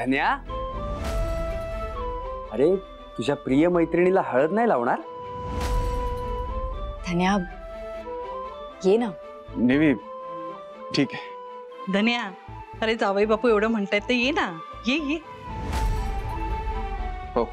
धन्या, अरे तुझ्या प्रिय मैत्रिणीला हळद नाही लावणार? धन्या ये ना. नेवी ठीक आहे. धन्या, अरे जावई बापू एवढं म्हणतायत तर ये ना, ये ये. हो.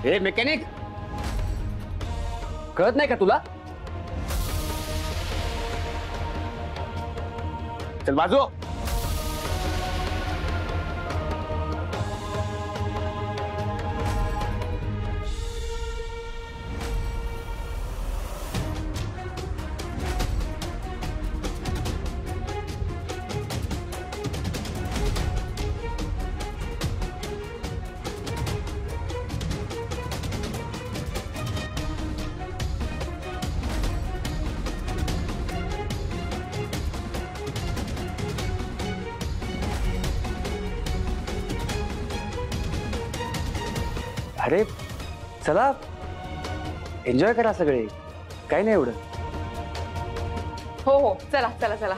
हे मेकॅनिक, कळत नाही का तुला? चल बाजू. अरे चला, एन्जॉय करा सगळे, काही नाही एवढं. हो हो, चला चला चला.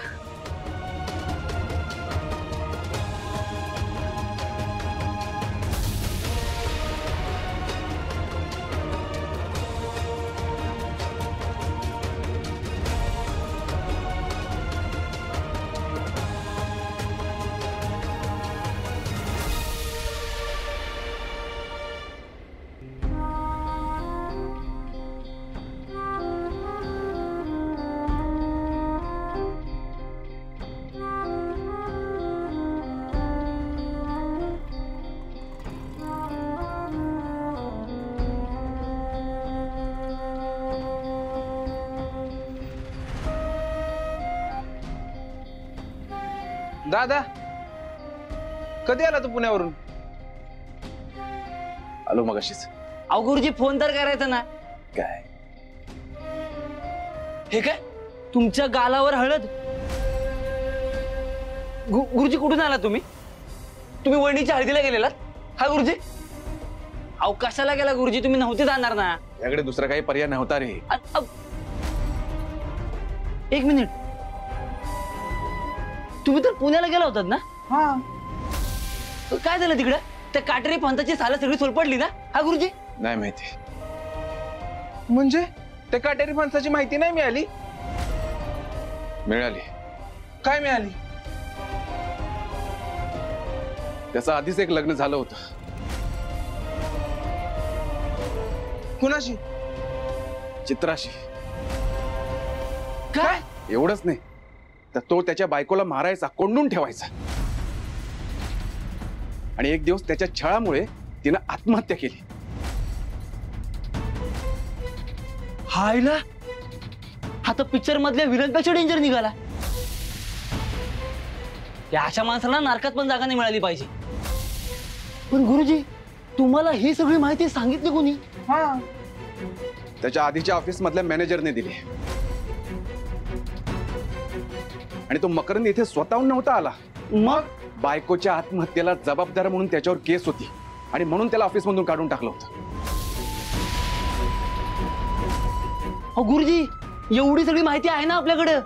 दादा, कधी आला तू पुण्यावरून? आलो मगाशीच. अहो गुरुजी, फोन तर करायचा ना. काय हे काय तुमच्या गालावर हळद? गुरुजी कुठून आला तुम्ही? तुम्ही वहिनीच्या हळदीला गेलेलात? हा गुरुजी? अहो कशाला गेला गुरुजी? तुम्ही नव्हते जाणार ना. याकडे दुसरा काही पर्याय नव्हता रे. एक मिनिट, तुम्ही तर पुण्याला गेला होतात ना? हा. काय झालं तिकडे? त्या काटेरी पंथाची साला सगळी सोलपडली ना? हा गुरुजी? नाही माहिती. म्हणजे त्या काटेरी माणसाची माहिती नाही मिळाली? मिळाली. काय मिळाली? त्याचं आधीच एक लग्न झालं होतं. कुणाशी? चित्राशी. काय? एवढंच नाही तर तो त्याच्या बायकोला मारायचा, कोंडून ठेवायचा. आणि एक दिवस त्याच्या छळामुळे तिनं आत्महत्या केली. हायला, हा तर पिक्चर मधल्या विलनपेक्षा डेंजर निघाला. या अशा माणसाला नारकात पण जागा नाही मिळाली पाहिजे. पण गुरुजी, तुम्हाला ही सगळी माहिती सांगितली कोणी? हा, त्याच्या आधीच्या ऑफिस मधल्या मॅनेजरने दिली. आणि तो मकरंद इथे स्वतःहून नव्हता आला. मग बायकोच्या आत्महत्येला जबाबदार म्हणून त्याच्यावर केस होती आणि म्हणून त्याला ऑफिस मधून काढून टाकलं होतं. हो गुरुजी, एवढी सगळी माहिती आहे ना आपल्याकडं.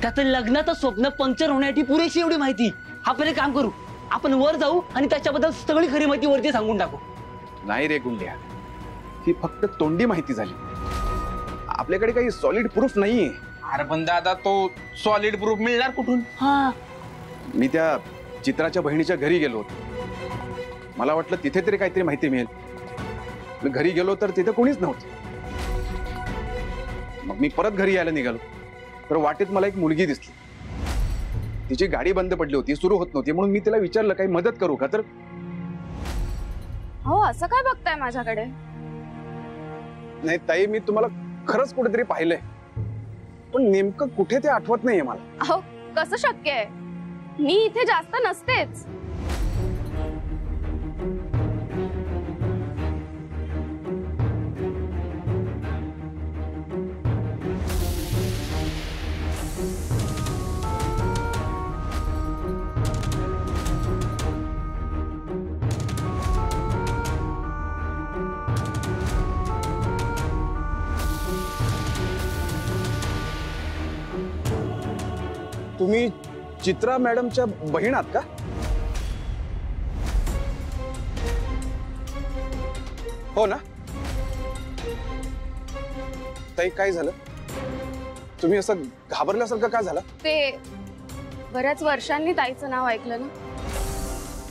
त्याचं लग्नाचं स्वप्न पंक्चर होण्यासाठी पुरेशी एवढी माहिती. आपण एक काम करू, आपण वर जाऊ आणि त्याच्याबद्दल सगळी खरी माहिती वरती सांगून टाकू. नाही रे गुंड्या, ही फक्त तोंडी माहिती झाली. आपल्याकडे काही सॉलिड प्रूफ नाहीये. अरे पण दादा, तो सॉलिड प्रूफ मिळणार कुठून? हा, मी त्या चित्राच्या बहिणीच्या घरी गेलो होतो. मला वाटलं तिथे तरी काहीतरी माहिती मिळेल. मी घरी गेलो तर तिथे कोणीच नव्हतं. मग मी परत घरी यायला निघालो तर वाटेत मला एक मुलगी दिसली. तिची गाडी बंद पडली होती, सुरू होत नव्हती. म्हणून मी तिला विचारलं काही मदत करू का? तर हो असं काय बघताय माझ्याकडे? नाही ताई, मी तुम्हाला खरंच कुठेतरी पाहिलंय, पण नेमकं कुठे ते आठवत नाहीये मला. अहो कसं शक्य आहे? मी इथे जास्त नसतेच. तुम्ही चित्रा मॅडमच्या बहीण आहात का? हो ना ताई, काय झालं? तुम्ही असं घाबरल्यासारखं का झालं? ते बऱ्याच वर्षांनी ताईचं नाव ऐकलं ना,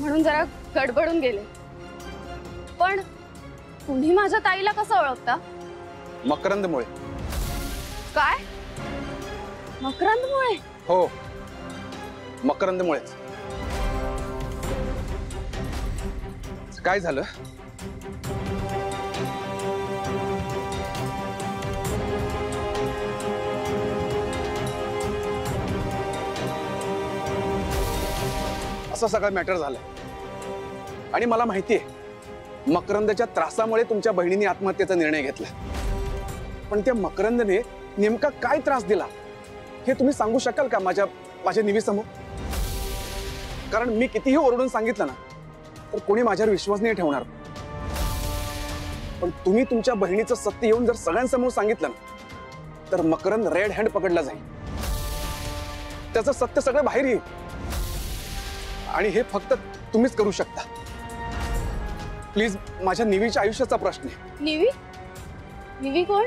म्हणून जरा गडबडून गेले. पण तुम्ही माझ्या ताईला कसं ओळखता? मकरंदमुळे. काय? मकरंदमुळे? हो, मकरंदमुळेच. काय झालं? असं सगळं मॅटर झालंय आणि मला माहितीये मकरंदच्या त्रासामुळे तुमच्या बहिणीने आत्महत्येचा निर्णय घेतला. पण त्या मकरंदने नेमका काय त्रास दिला हे तुम्ही सांगू शकाल का माझ्या निवीसमोर? कारण मी कितीही ओरडून सांगितलं ना तर कोणी माझ्यावर विश्वास नाही ठेवणार. पण तुम्ही तुमच्या बहिणीचं सत्य येऊन जर सगळ्यांसमोर सांगितलं ना तर मकरंद रेड हँड पकडला जाईल. त्याचं सत्य सगळं बाहेर येईल आणि हे फक्त तुम्हीच करू शकता. प्लीज, माझ्या निवीच्या आयुष्याचा प्रश्न आहे. निवी? निवी कोण?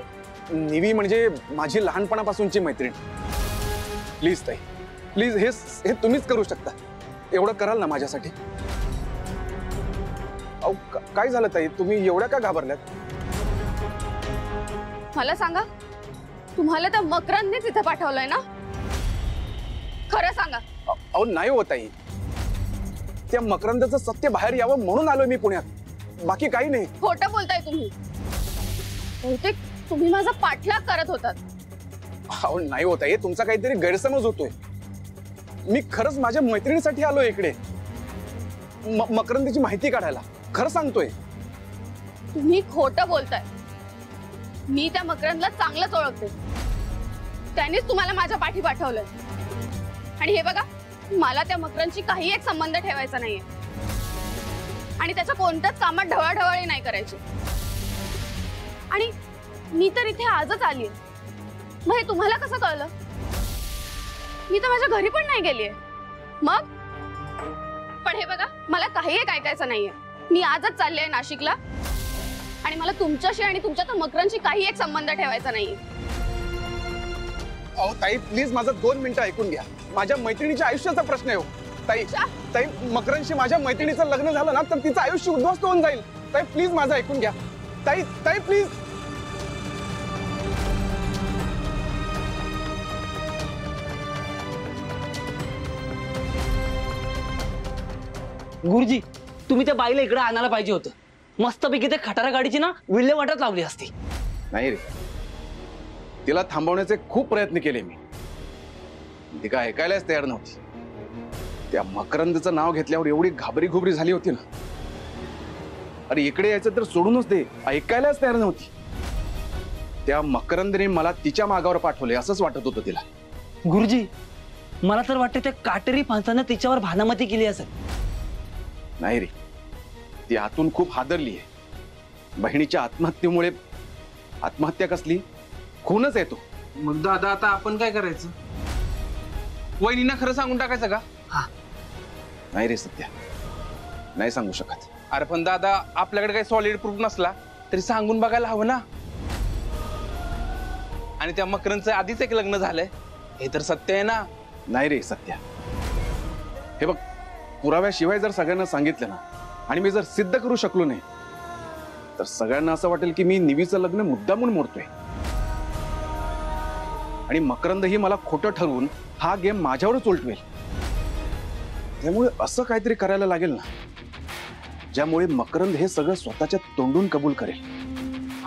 निवी म्हणजे माझी लहानपणापासूनची मैत्रीण. प्लीज ताई, प्लीज, हे तुम्हीच करू शकता. एवढं कराल ना माझ्यासाठी? अहो काय झालं ताई, तुम्ही एवढ्या का घाबरल्यात? मला सांगा, तुम्हाला त्या मकरंदने तिथे पाठवलंय ना? खरं सांगा. अहो नाही हो ताई, त्या मकरंदचं सत्य बाहेर यावं म्हणून आलोय मी पुण्यात, बाकी काही नाही. खोटं बोलताय तुम्ही. बहुतेक तुम्ही माझा पाठलाग करत होतात. अहो नाही होत आहे, तुमचा काहीतरी गैरसमज होतोय. मी खरंच माझ्या मैत्रिणीसाठी आलोय इकडे, मकरंदीची माहिती काढायला. खरं सांगतोय. तुम्ही खोटं बोलताय. मी त्या मकरंदला चांगलंच ओळखते. त्यांनीच तुम्हाला माझ्या पाठी पाठवलंय. आणि हे बघा, मला त्या मकरंदशी काही एक संबंध ठेवायचा नाहीये आणि त्याच्या कोणत्याच कामात ढवळाढवळी नाही करायची. आणि मी तर इथे आजच आलीये. मग हे तुम्हाला कसं कळलं? मी तर माझ्या घरी पण नाही गेलीये. मग पण हे बघा, मला काही एक ऐकायचं नाहीये. मी आजच चालले नाशिकला आणि मला तुमच्याशी आणि तुमच्या तर मकरंदशी काही एक संबंध ठेवायचा नाहीये. अहो ताई, प्लीज माझं 2 मिनिटं ऐकून घ्या. माझ्या मैत्रिणीच्या आयुष्याचा प्रश्न आहे हो ताई. ताई, मकरंदशी माझ्या मैत्रिणीचं लग्न झालं ना तर तिचं आयुष्य उद्ध्वस्त होऊन जाईल. ताई प्लीज माझं ऐकून घ्या. ताई ताई प्लीज. गुरुजी, तुम्ही त्या बाईला इकडे आणायला पाहिजे होतं. मस्तपैकी ते खटारा गाडीची ना विल्हेवाटात लावली असती. नाही रे, तिला थांबवण्याचे खूप प्रयत्न केले मी. ती काय ऐकायलाच तयार नव्हती. त्या मकरंदचं नाव घेतल्यावर एवढी घाबरी घुबरी झाली होती ना. अरे इकडे यायचं तर सोडूनच दे, ऐकायलाच तयार नव्हती. त्या मकरंदने मला तिच्या मागावर पाठवले असंच वाटत होतं तिला. गुरुजी, मला तर वाटतं त्या काटेरी माणसानं तिच्यावर भानामती केली असेल. नाही रे, ती आतून खूप हादरली आहे. बहिणीच्या आत्महत्येमुळे. आत्महत्या कसली, खूनच येतो. मग दादा आता आपण काय करायचं? वहिनींना खरं सांगून टाकायचं का? नाही रे सत्या, नाही सांगू शकत. अरे पण दादा, आपल्याकडे काही सॉलिड प्रूफ नसला तरी सांगून बघायला हवं ना. आणि त्या मकरंदचं आधीच एक लग्न झालंय, हे तर सत्य आहे ना. नाही रे सत्या, हे बघ, पुराव्याशिवाय जर सगळ्यांना सांगितलं ना आणि मी जर सिद्ध करू शकलो नाही तर सगळ्यांना असं वाटेल की मी निवीचं लग्न मुद्दामून मोडतोय आणि मकरंद ही मला खोटं ठरवून हा गेम माझ्यावरच उलटवेल. त्यामुळे असं काहीतरी करायला लागेल ना. ज्यामुळे मकरंद हे सगळं स्वतःच्या तोंडून कबूल करेल.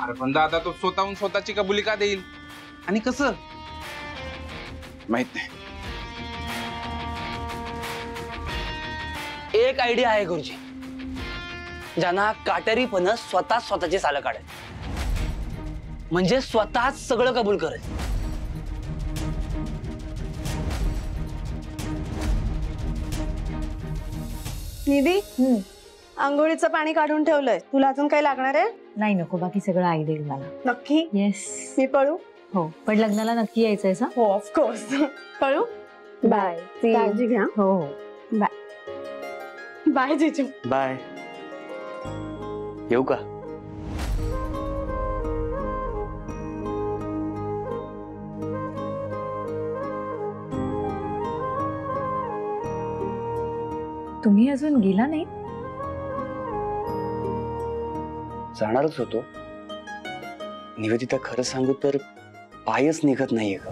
अरे पण दादा तो स्वतःहून स्वतःची कबुली का देईल आणि कसं? माहित नाही. एक आयडिया आहे गुरुजी, ज्यांना काटेरीपणा स्वतः स्वतःची सालं काढेल, म्हणजे स्वतःच सगळं कबूल करेल. निधी, आंघोळीचं पाणी काढून ठेवलंय. तुला अजून काही लागणार आहे? नाही नको, बाकी सगळं आई देईल मला. नक्की? येस. मी पळू? हो, पण लग्नाला नक्की यायचंय ना? हो, ऑफकोर्स. पळू? बाय. काळजी घ्या. हो हो. बाय जिजू. बाय. येऊ का? तुम्ही अजून गेला नाही? जाणारच होतो. निवेदिता, खरं सांगू तर पायच निघत नाहीये ग.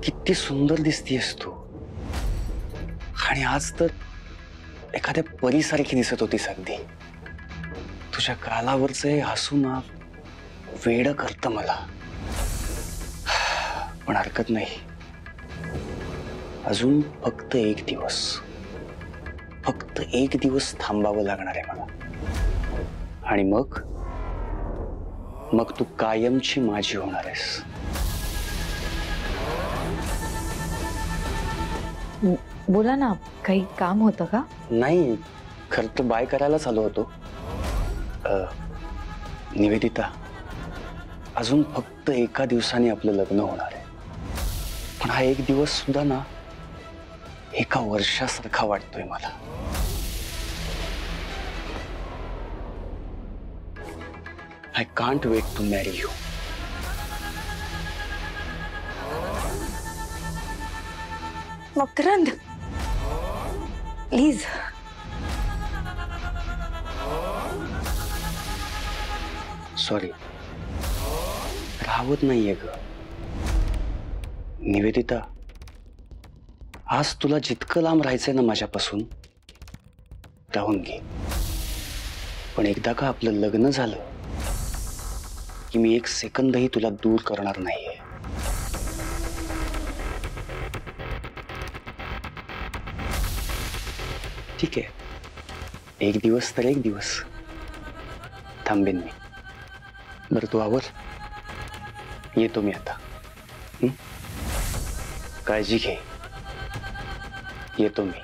किती सुंदर दिसतीयस तू, आणि आज तर एखाद्या परीसारखी दिसत होतीस अगदी. तुझ्या गालावरचं हे हसू ना वेड करतं मला. पण हरकत नाही, अजून फक्त एक दिवस थांबावं लागणार आहे मला. आणि मग तू कायमची माझी होणार आहेस. बोला ना, काही काम होतं का? नाही, खरं तर बाय करायलाच आलो होतो. निवेदिता, अजून फक्त एका दिवसाने आपलं लग्न होणार आहे. पण हा एक दिवस सुद्धा ना एका वर्षासारखा वाटतोय मला. I can't wait to marry you. Makarand, please. Sorry, राहवत नाहीये ग. निवेदिता, आज तुला जितकं लांब राहायचंय ना माझ्यापासून, राहून घे. पण एकदा का आपलं लग्न झालं की मी एक सेकंदही तुला दूर करणार नाहीये. ठीक आहे, एक दिवस तर एक दिवस थांबेन मी. बरं तू आवर, येतो मी आता. काळजी घे, येतो मी.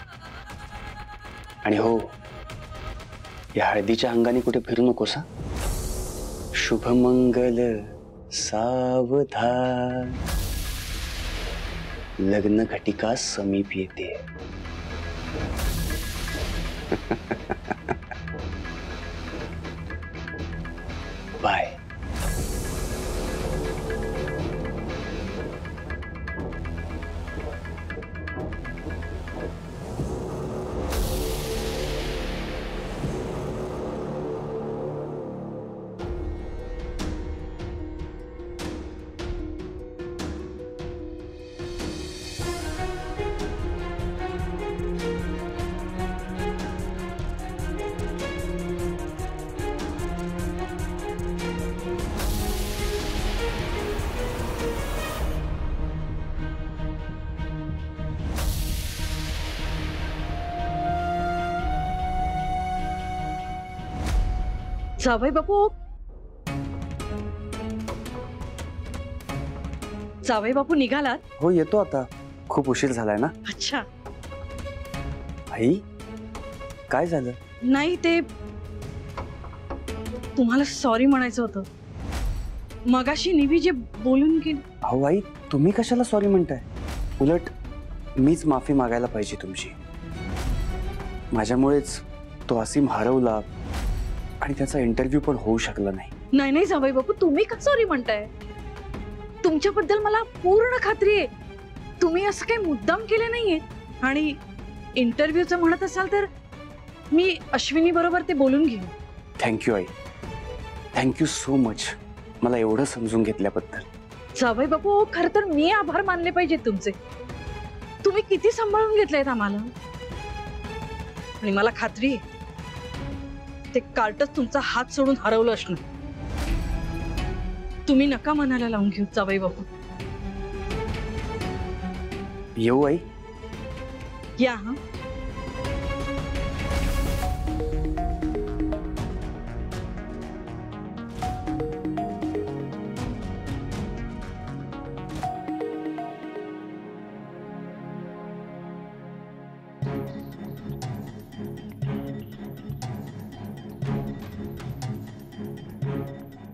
आणि हो, या हळदीच्या अंगाने कुठे फिरू नकोस हा. शुभमंगल सावधान, लग्न घटिका समीप येते. बाय. जावई बापू, जावई बापू निघालात? हो, येतो आता. खूप उशीर झालाय ना. अच्छा. आई, काय झालं? नाही, ते तुम्हाला सॉरी म्हणायचं होतं. मगाशी निवी जे बोलून गेली. अहो आई, तुम्ही कशाला सॉरी म्हणताय? उलट मीच माफी मागायला पाहिजे तुमची. माझ्यामुळेच तो असीम हरवला आणि त्याचा इंटरव्ह्यू पण होऊ शकला नाही. नाही नाही जावई बापू, तुम्ही का सॉरी म्हणताय? तुमच्याबद्दल मला पूर्ण खात्री आहे. तुम्ही असं काही मुद्दाम केले नाहीये. आणि इंटरव्ह्यूचं म्हणत असाल तर मी अश्विनी बरोबर ते बोलून घेईन. थँक्यू आई, थँक्यू सो मच मला एवढं समजून घेतल्याबद्दल. जावई बापू, खरं तर मी आभार मानले पाहिजेत तुमचे. तुम्ही किती सांभाळून घेतलेत आम्हाला. आणि मला खात्री आहे ते कार्टच तुमचा हात सोडून हरवलं असणार. तुम्ही नका मनाला लावून घेऊ जावई बापू. येऊ आई. या हा.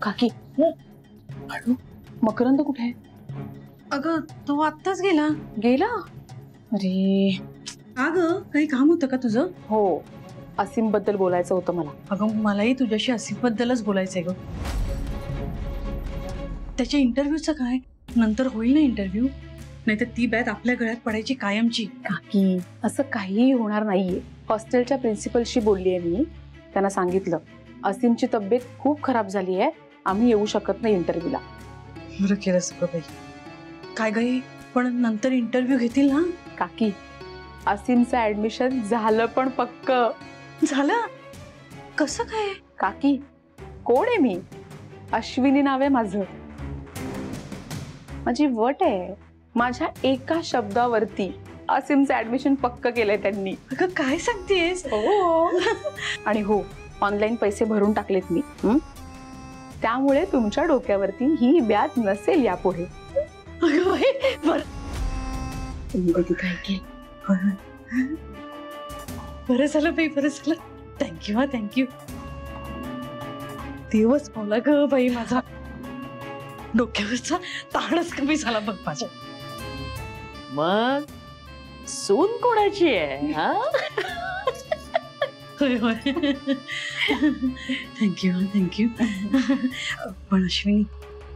काकी मकरंद कुठे आहे? अगं तो आत्ताच गेला. गेला? अरे अगं काही काम होतं का तुझं? हो, असीम बद्दल बोलायचं होतं मला. अगं मलाही तुझ्याशी असीमबद्दलच बोलायचंय ग. त्याच्या इंटरव्ह्यूचं काय? नंतर होईल ना इंटरव्ह्यू, नाहीतर ती बॅग आपल्या गळ्यात पडायची कायमची. काकी असं काहीही होणार नाहीये. हॉस्टेलच्या प्रिन्सिपलशी बोललीये मी. त्यांना सांगितलं असीमची तब्येत खूप खराब झाली आहे, आम्ही येऊ शकत नाही इंटरव्ह्यूला. बरं केलं सगळं बाई. काय गाई, पण नंतर इंटरव्ह्यू घेतील ना? काकी असीमचं ऍडमिशन झालं पण पक्क झालं. कसं काय? काकी कोण आहे मी? अश्विनी नाव आहे माझं. माझी वट आहे. माझ्या एका शब्दावरती असीमचं ऍडमिशन पक्क केलंय त्यांनी. अगं काय सांगतेस? आणि हो, ऑनलाईन पैसे भरून टाकलेत मी. त्यामुळे तुमच्या डोक्यावरती ही व्याज नसेल यापुढे. अगं बाई, बरं बरं झालं बाई, बरं झालं. थँक्यू हा, थँक्यू. देवच पावला ग बाई माझा. डोक्यावरचा ताणच कमी झाला बघ माझ्या. मग सून कोणाची आहे? हा होय होय. थँक्यू हा, थँक्यू. पण अश्विनी,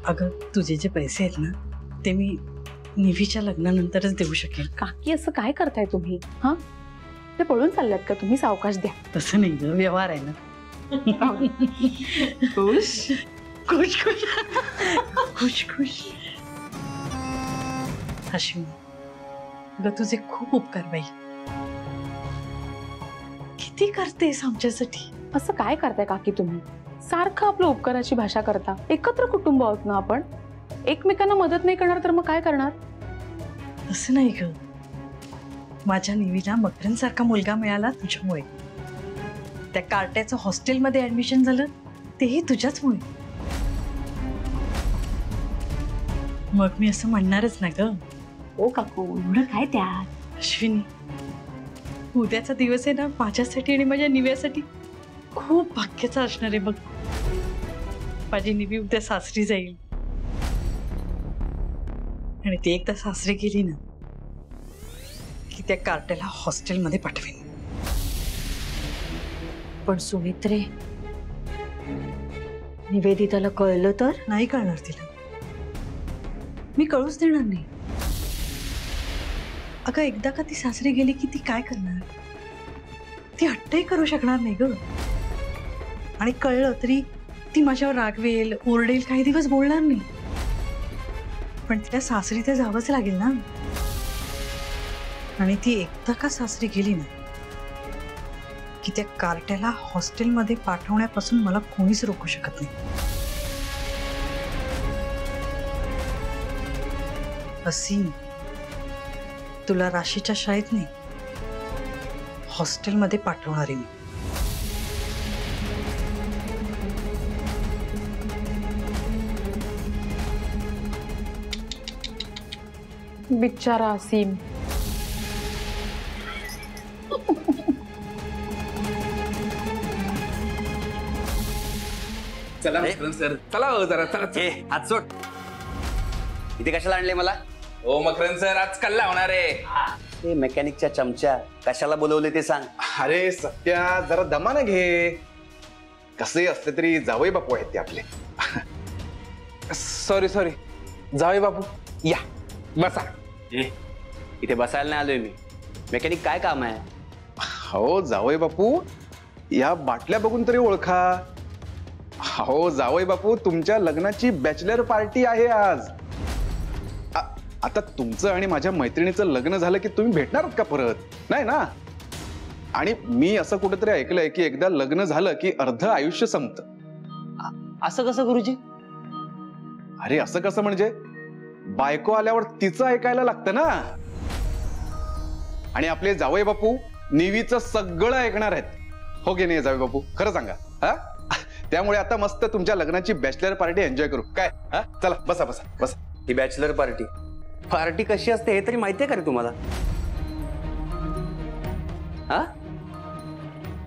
अगं तुझे जे पैसे आहेत ना ते मी निवीच्या लग्नानंतरच देऊ शकेल. काकी असं काय करताय तुम्ही? हा, ते पळून चालल्यात का तुम्ही? सावकाश द्या. तसं नाही ग, व्यवहार आहे ना. खुश खुश खुश खुश खुश. अश्विनी, ग तुझे खूप उपकार बाई. किती करतेस आमच्यासाठी. असं काय करताय काकी तुम्ही? सारखं आपलं उपकाराची भाषा करता. एकत्र कुटुंब आहोत ना आपण. एकमेकांना मदत नाही करणार तर मग काय करणार? असं नाही ग, माझ्या निवीला मकरंद सारखा मुलगा मिळाला तुझ्यामुळे. त्या कार्ट्याचं हॉस्टेलमध्ये ऍडमिशन झालं तेही तुझ्याचमुळे. मग मी असं म्हणणारच ना ग. ओ काकू, एवढं काय त्यात? अश्विनी, उद्याचा दिवस आहे ना माझ्यासाठी आणि माझ्या निव्यासाठी खूप भाग्याचा असणार आहे बघ. माझी निवी उद्या सासरी जाईल आणि ती एकदा सासरी गेली ना की त्या कार्ट्याला हॉस्टेलमध्ये पाठवेन. पण सुमित्रे, निवेदिताला कळलं तर? नाही कळणार तिला. मी कळूच देणार नाही. अगं एकदा का ती सासरी गेली की ती काय करणार? ती हट्टही करू शकणार नाही ग. आणि कळलं तरी ती माझ्यावर रागवेल, ओरडेल, काही दिवस बोलणार नाही. पण तिला सासरी तर जावंच लागेल ना. आणि ती एकदा का सासरी गेली ना की त्या कार्ट्याला हॉस्टेलमध्ये पाठवण्यापासून मला कोणीच रोखू शकत नाही. असीम, तुला राशीच्या शाळेत नाही हॉस्टेलमध्ये पाठवणार आहे मी. बिचारा असीम. चला मकरंद सर, चला हो जरा, चला चला. हात सोड. इथे कशाला आणले मला? हो मकरंद सर, आज कल्ला होणार आहे. ते मेकॅनिकच्या चमच्या कशाला बोलवले ते सांग. अरे सत्या, जरा दमानं घे. कसे असले तरी जावई बापू आहेत ते आपले. Sorry sorry. जावे बापू, या बसा. इथे बसायला नाही आलोय मी. मेकॅनिक काय काम आहे? हो जावई बापू, या बाटल्या बघून तरी ओळखा. हो जावई बापू, तुमच्या लग्नाची बॅचलर पार्टी आहे आज. आता तुमचं आणि माझ्या मैत्रिणीचं लग्न झालं की तुम्ही भेटणार का परत? नाही ना. आणि मी असं कुठेतरी ऐकलंय की एकदा लग्न झालं की अर्ध आयुष्य संपतं. असं कसं गुरुजी? अरे असं कसं म्हणजे, बायको आल्यावर तिचं ऐकायला लागतं ना. आणि आपले जावई बापू निवीचं सगळं ऐकणार आहेत, हो की नाही जावई बापू? खरं सांगा. हा, त्यामुळे आता मस्त तुमच्या लग्नाची बॅचलर पार्टी एन्जॉय करू काय? हा, चला बसा बसा बसा. ही बॅचलर पार्टी पार्टी कशी असते हे तरी माहितीये का रे तुम्हाला? हा,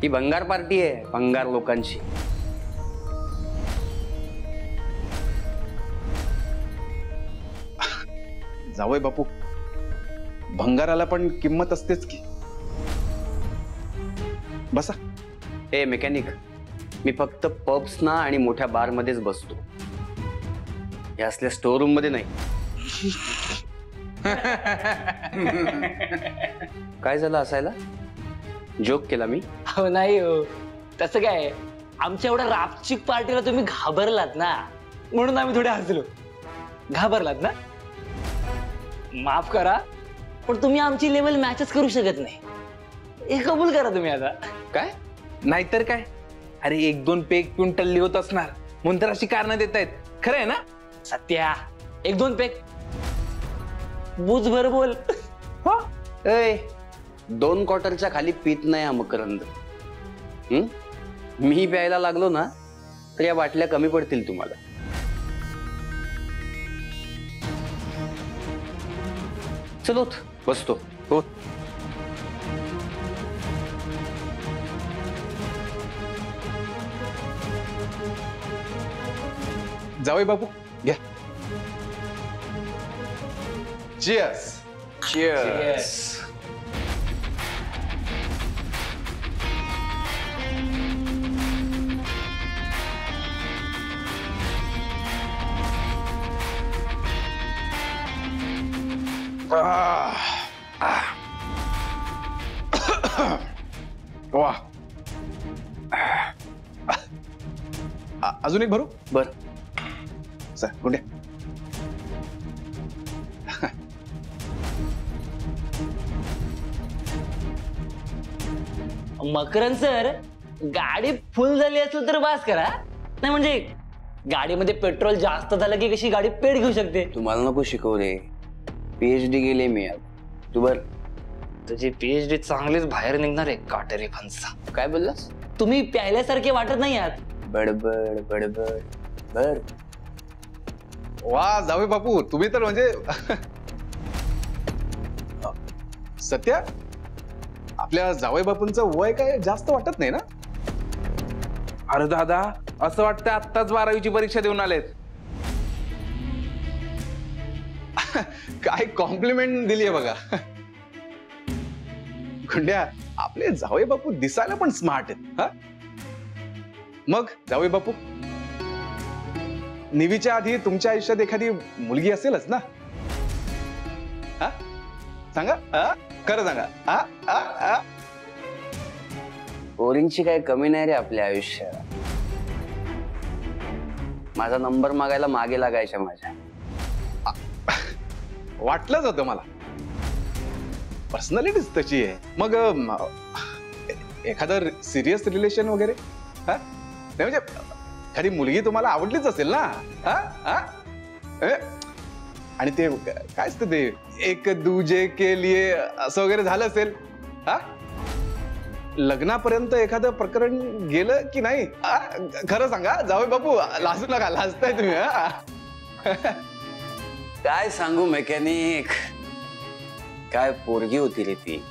ही भंगार पार्टी आहे, भंगार लोकांची. जावई बापू, भंगाराला पण किंमत असतेच की. बसा. ए मेकॅनिक, मी फक्त पब्स ना आणि मोठ्या बार मध्येच बसतो, या असल्या स्टोर रूम मध्ये नाही. काय झालं असायला? जोक केला मी? हो नाही हो, तसं काय, आमच्या एवढ्या रापचिक पार्टीला तुम्ही घाबरलात ना, म्हणून आम्ही थोडे हसलो. घाबरलात ना, माफ करा, पण तुम्ही आमची लेवल मॅचच करू शकत नाही, हे कबूल करा तुम्ही आता. काय नाहीतर काय? अरे 1-2 पेग पिऊन टल्ली होत असणार म्हणून तर अशी कारणं देत आहेत. खरं आहे ना? सत्या, 1-2 पेक बुज भर बोल. हो, ए 2 क्वार्टरच्या खाली पित नाही हा मकरंद. मी प्यायला लागलो ना तर या बाटल्या कमी पडतील तुम्हाला. चलो बसतो. हो, जावई बापू घ्या. चिअर्स. Cheers. वा, अजून एक भरू? बर. सर कुठे? मकरंद सर, गाडी फुल झाली असेल तर बास करा, नाही म्हणजे गाडीमध्ये पेट्रोल जास्त झालं की कशी गाडी पेट घेऊ शकते. तुम्हाला नको शिकवू रे, PhD गेले मी आज. तू बर. तुझी PhD चांगलीच बाहेर निघणार आहे काटेरी फणसा. काय बोललास? तुम्ही प्यायल्यासारखे वाटत नाही आहात. बडबड बडबड. बर. वा जावई बापू, तुम्ही तर म्हणजे सत्या, आपल्या जावई बापूंचं वय काय जास्त वाटत नाही ना? अरे दादा, असं वाटतं आत्ताच 12वीची परीक्षा देऊन आलेत. काय कॉम्प्लिमेंट दिलीये बघा. गुंड्या, आपले जावई बापू दिसायला पण स्मार्ट आहेत. हा, मग जावई बापू, निवीच्या आधी तुमच्या आयुष्यात एखादी मुलगी असेलच ना? हा, सांगा. हा, खरं सांगा. हा, हा, हा. पोरींची काय कमी नाही रे आपल्या आयुष्यात. माझा नंबर मागायला मागे लागायच्या माझ्या. वाटलंच होतं मला, पर्सनॅलिटीच तशी आहे. मग एखादं सिरियस रिलेशन वगैरे? हा, नाही म्हणजे एखादी मुलगी तुम्हाला आवडलीच असेल ना? हा, हा. आणि ते काय असतं ते, एक दूजे के लिए असं वगैरे झालं असेल? हा, लग्नापर्यंत एखादं प्रकरण गेलं की नाही? खरं सांगा जावई बापू, लाजू नका, लाजताय तुम्ही. काय सांगू मेकॅनिक, काय पोरगी होती रे ती.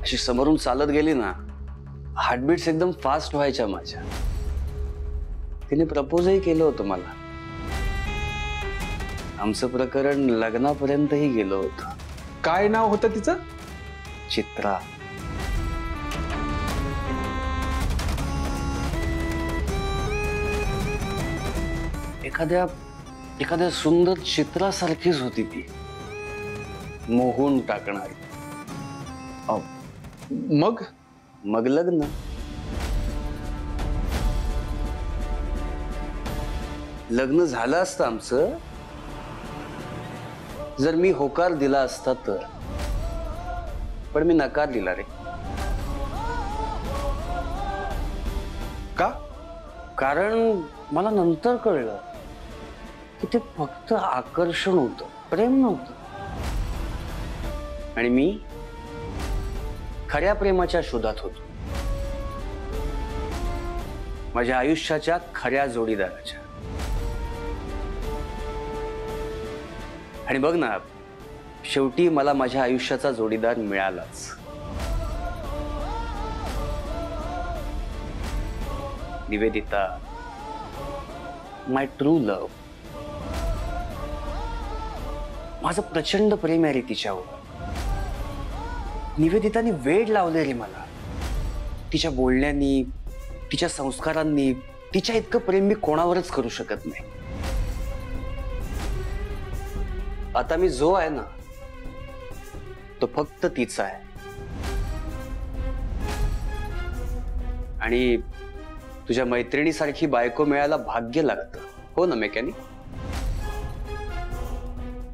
अशी समोरून चालत गेली ना, हार्टबीट्स एकदम फास्ट व्हायच्या माझ्या. तिने प्रपोजही केलं होतं मला. आमचं प्रकरण लग्नापर्यंतही गेलं होतं. काय नाव होतं तिचं? चित्रा. एखाद्या सुंदर चित्रासारखीच होती ती, मोहून टाकणारी. मग लग्न. लग्न झालं असतं आमचं, जर मी होकार दिला असता तर, पण मी नकार दिला रे. का? कारण मला नंतर कळलं की ते फक्त आकर्षण होतं, प्रेम नव्हतं. आणि मी खऱ्या प्रेमाच्या शोधात होतो, माझ्या आयुष्याच्या खऱ्या जोडीदाराच्या. आणि बघ ना, शेवटी मला माझ्या आयुष्याचा जोडीदार मिळालाच. निवेदिता, माय ट्रू लव्ह. माझं प्रचंड प्रेम आहे रे तिच्यावर. निवेदिताने वेड लावले रे मला. तिच्या बोलण्यानी, तिच्या संस्कारांनी. तिच्या इतकं प्रेम मी कोणावरच करू शकत नाही. आता मी जो आहे ना, तो फक्त तिचा आहे. आणि तुझ्या मैत्रिणीसारखी बायको मिळायला भाग्य लागतं, हो ना मेकॅनिक?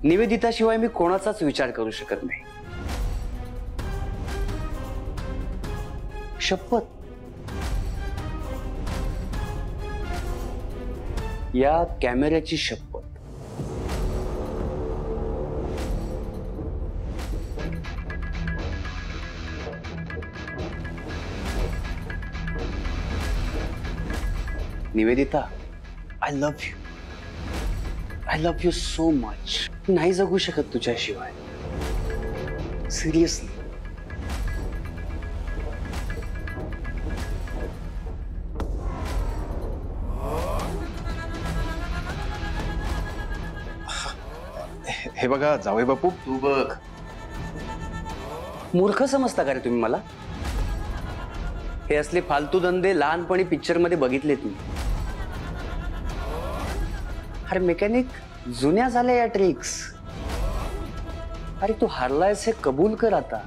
निवेदिताशिवाय मी कोणाचाच विचार करू शकत नाही. शपथ. या कॅमेऱ्याची शपथ. Nivedita, I love you. I love you so much. नाही जगू शकत तुझ्याशिवाय. सिरियसली. हे बघा जावई बापू, तू बघ. मूर्ख समजता का रे तुम्ही मला? हे असले फालतू धंदे लहानपणी पिक्चर मध्ये बघितले तुम्ही. अरे मेकॅनिक, जुन्या झाल्या या ट्रिक्स. अरे तू हारलायस हे कबूल कर आता.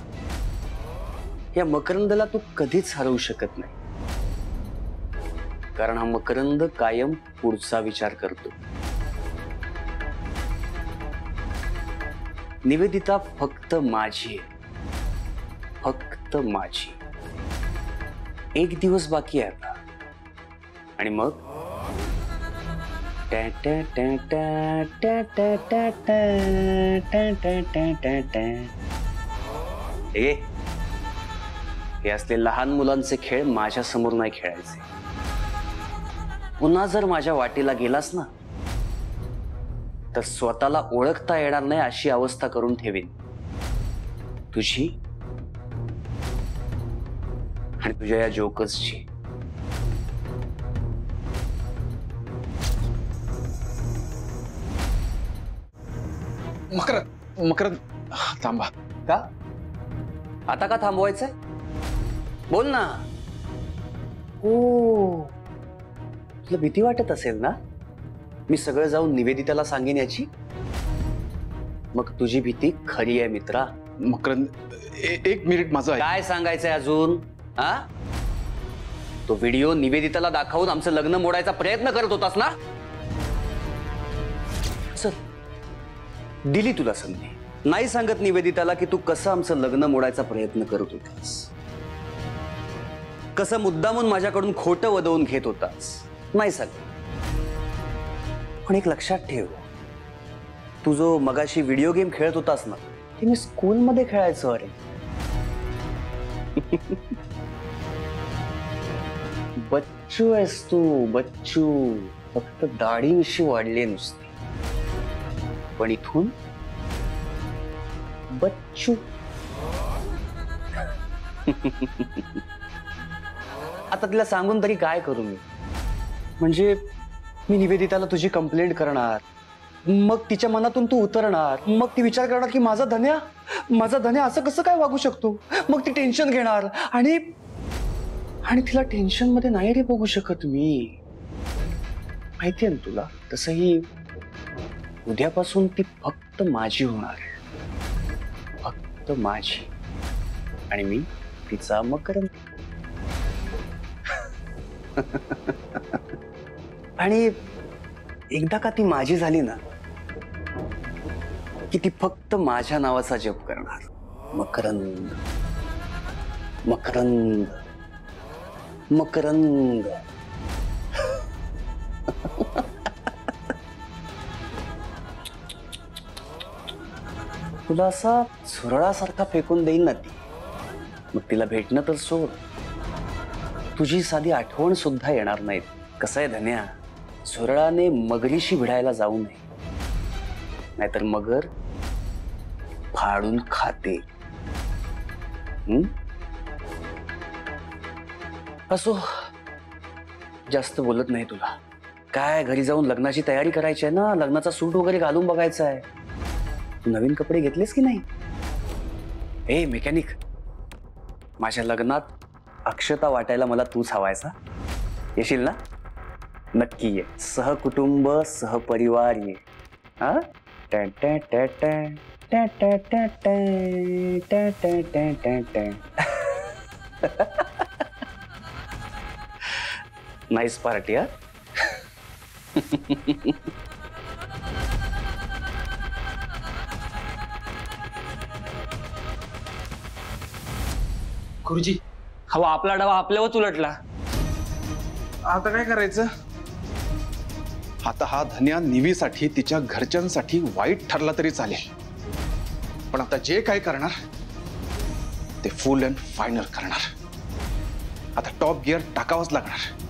या मकरंदला तू कधीच हरवू शकत नाही, कारण हा मकरंद कायम पुढचा विचार करतो. निवेदिता फक्त माझी आहे, फक्त माझी. एक दिवस बाकी आहे आता, आणि मग हे असले लहान मुलांचे खेळ माझ्या समोर नाही खेळायचे. पुन्हा जर माझ्या वाटेला गेलास ना, तर स्वतःला ओळखता येणार नाही अशी अवस्था करून ठेवीन तुझी आणि तुझ्या या जोकर्सची. मकरंद थांबा. का? आता का थांबवायचंय? बोल ना. ओ, तुला भीती वाटत असेल ना मी सगळं जाऊन निवेदिताला सांगेन याची? मग तुझी भीती खरी आहे मित्रा. मकरंद, एक मिनिट माझं ऐक. काय सांगायचंय अजून? हा, तो व्हिडिओ निवेदिताला दाखवून आमचं लग्न मोडायचा प्रयत्न करत होतास ना? चल, दिली तुला संधी. नाही सांगत निवेदिताला की तू कसं आमचं लग्न मोडायचा प्रयत्न करत होतास, कसं मुद्दामून माझ्याकडून खोटं वदवून घेत होतास. नाही सांगत. पण एक लक्षात ठेव, तू जो मगाशी व्हिडिओ गेम खेळत होतास ना, ते मी स्कूलमध्ये खेळायचो. अरे बच्चू आहेस तू, बच्चू. फक्त दाढीविषयी वाढली नुसती, पण इथून बच्चू. आता तिला सांगून तरी काय करू मी? म्हणजे मी निवेदिताला तुझी कंप्लेंट करणार, मग तिच्या मनातून तू उतरणार, मग ती विचार करणार की माझा धन्या असं कसं काय वागू शकतो. मग ती टेन्शन घेणार, आणि तिला टेन्शन मध्ये नाही रे बघू शकत मी. माहितीये ना तुला. तसंही उद्यापासून ती फक्त माझी होणार आहे, फक्त माझी. आणि मी तिचा मकरंद. आणि एकदा का ती माझी झाली ना, की ती फक्त माझ्या नावाचा जप करणार. मकरंद मकरंद मकरंद. तुला असा झुरळासारखा फेकून देईन ना ती. मग तिला भेटणं तर सोड, तुझी साधी आठवण सुद्धा येणार नाहीत. कसं आहे धन्या, झुरळाने मगरीशी भिडायला जाऊ नये, नाहीतर मगर फाडून खाते. असो, जास्त बोलत नाही तुला. काय घरी जाऊन लग्नाची तयारी करायची आहे ना, लग्नाचा सूट वगैरे घालून बघायचा आहे. तू नवीन कपडे घेतलेस की नाही? ए मेकॅनिक, माझ्या लग्नात अक्षता वाटायला मला तूच हवायचा. येशील ना? नक्की ये. सहकुटुंब सहपरिवार ये. हा? टॅ टॅ टॅ टॅ टॅ टॅ टॅ टॅ टॅ टॅ टॅ टॅ. Nice party. हा गुरुजी, हवा आपला डावा आपल्यावरच उलटला. आता काय करायचं? आता हा धन्या निवीसाठी तिच्या घरच्यांसाठी वाईट ठरला तरी चालेल, पण आता जे काय करणार ते फुल अँड फायनल करणार. आता टॉप गिअर टाकावंच लागणार.